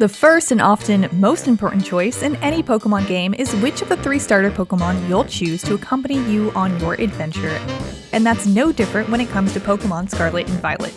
The first and often most important choice in any Pokemon game is which of the 3 starter Pokemon you'll choose to accompany you on your adventure. And that's no different when it comes to Pokemon Scarlet and Violet.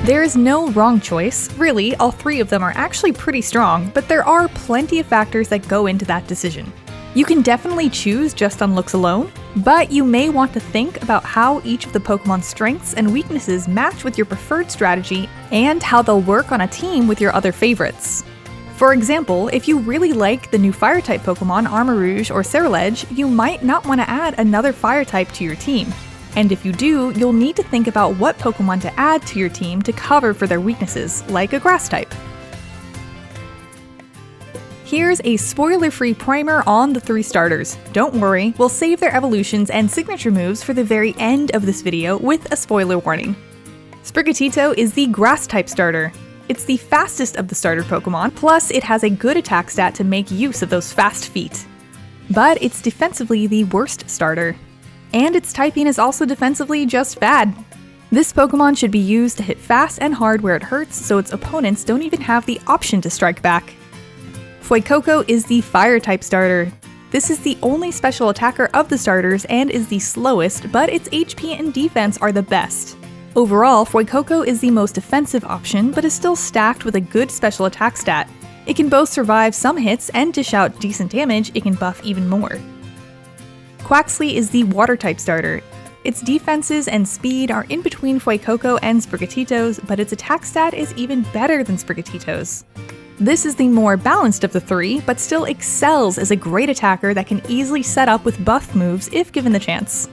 There is no wrong choice. Really, all 3 of them are actually pretty strong, but there are plenty of factors that go into that decision. You can definitely choose just on looks alone, but you may want to think about how each of the Pokemon's strengths and weaknesses match with your preferred strategy and how they'll work on a team with your other favorites. For example, if you really like the new Fire-type Pokemon Armarouge or Ceruledge, you might not want to add another Fire-type to your team. And if you do, you'll need to think about what Pokemon to add to your team to cover for their weaknesses, like a Grass-type. Here's a spoiler-free primer on the 3 starters. Don't worry, we'll save their evolutions and signature moves for the very end of this video with a spoiler warning. Sprigatito is the Grass-type starter. It's the fastest of the starter Pokemon, plus it has a good attack stat to make use of those fast feet. But it's defensively the worst starter. And its typing is also defensively just bad. This Pokemon should be used to hit fast and hard where it hurts, so its opponents don't even have the option to strike back. Fuecoco is the Fire-type starter. This is the only special attacker of the starters and is the slowest, but its HP and defense are the best. Overall, Fuecoco is the most defensive option, but is still stacked with a good special attack stat. It can both survive some hits and dish out decent damage. It can buff even more. Quaxly is the Water-type starter. Its defenses and speed are in between Fuecoco and Sprigatito's, but its attack stat is even better than Sprigatito's. This is the more balanced of the 3, but still excels as a great attacker that can easily set up with buff moves if given the chance.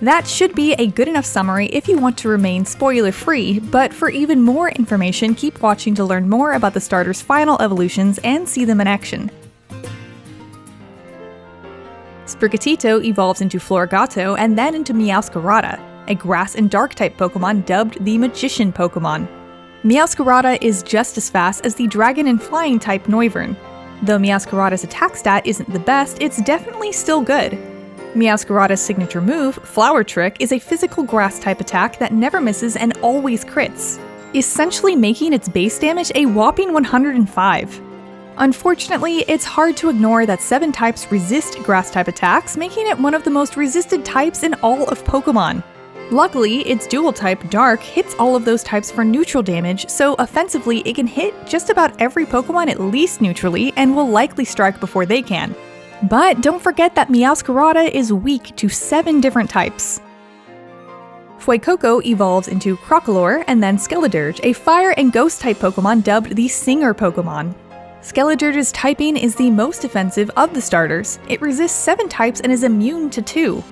That should be a good enough summary if you want to remain spoiler-free, but for even more information, keep watching to learn more about the starters' final evolutions and see them in action. Sprigatito evolves into Florigato and then into Meowscarada, a Grass and Dark-type Pokemon dubbed the Magician Pokemon. Meowscarada is just as fast as the Dragon and Flying type Noivern. Though Meowscarada's attack stat isn't the best, it's definitely still good. Meowscarada's signature move, Flower Trick, is a physical Grass-type attack that never misses and always crits, essentially making its base damage a whopping 105. Unfortunately, it's hard to ignore that 7 types resist Grass-type attacks, making it one of the most resisted types in all of Pokemon. Luckily, its dual-type Dark hits all of those types for neutral damage, so offensively it can hit just about every Pokemon at least neutrally and will likely strike before they can. But don't forget that Meowscarada is weak to 7 different types. Fuecoco evolves into Crocolore and then Skeledirge, a Fire and Ghost-type Pokemon dubbed the Singer Pokemon. Skeledirge's typing is the most defensive of the starters. It resists 7 types and is immune to 2.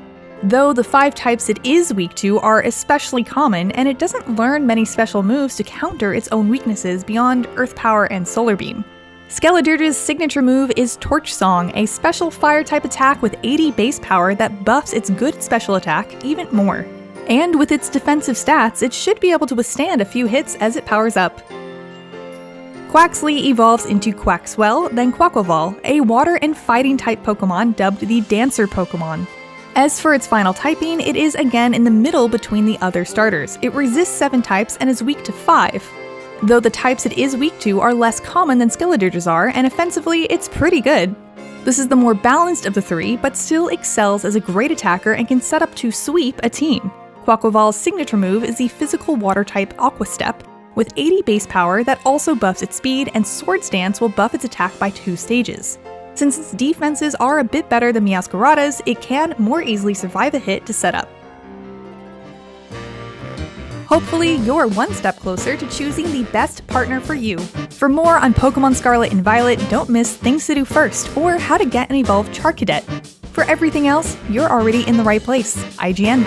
Though the 5 types it is weak to are especially common, and it doesn't learn many special moves to counter its own weaknesses beyond Earth Power and Solar Beam. Skeledirge's signature move is Torch Song, a special Fire-type attack with 80 base power that buffs its good special attack even more. And with its defensive stats, it should be able to withstand a few hits as it powers up. Quaxly evolves into Quaxwell, then Quaquaval, a water and fighting type Pokemon dubbed the Dancer Pokemon. As for its final typing, it is again in the middle between the other starters. It resists 7 types and is weak to 5. Though the types it is weak to are less common than Skeledirge's are, and offensively, it's pretty good. This is the more balanced of the 3, but still excels as a great attacker and can set up to sweep a team. Quaquaval's signature move is the physical water-type Aqua Step, with 80 base power that also buffs its speed, and Swords Dance will buff its attack by 2 stages. Since its defenses are a bit better than Meowscarada's, it can more easily survive a hit to set up. Hopefully, you're one step closer to choosing the best partner for you. For more on Pokemon Scarlet and Violet, don't miss Things to Do First, or How to Get an Evolved Charcadet. For everything else, you're already in the right place. IGN.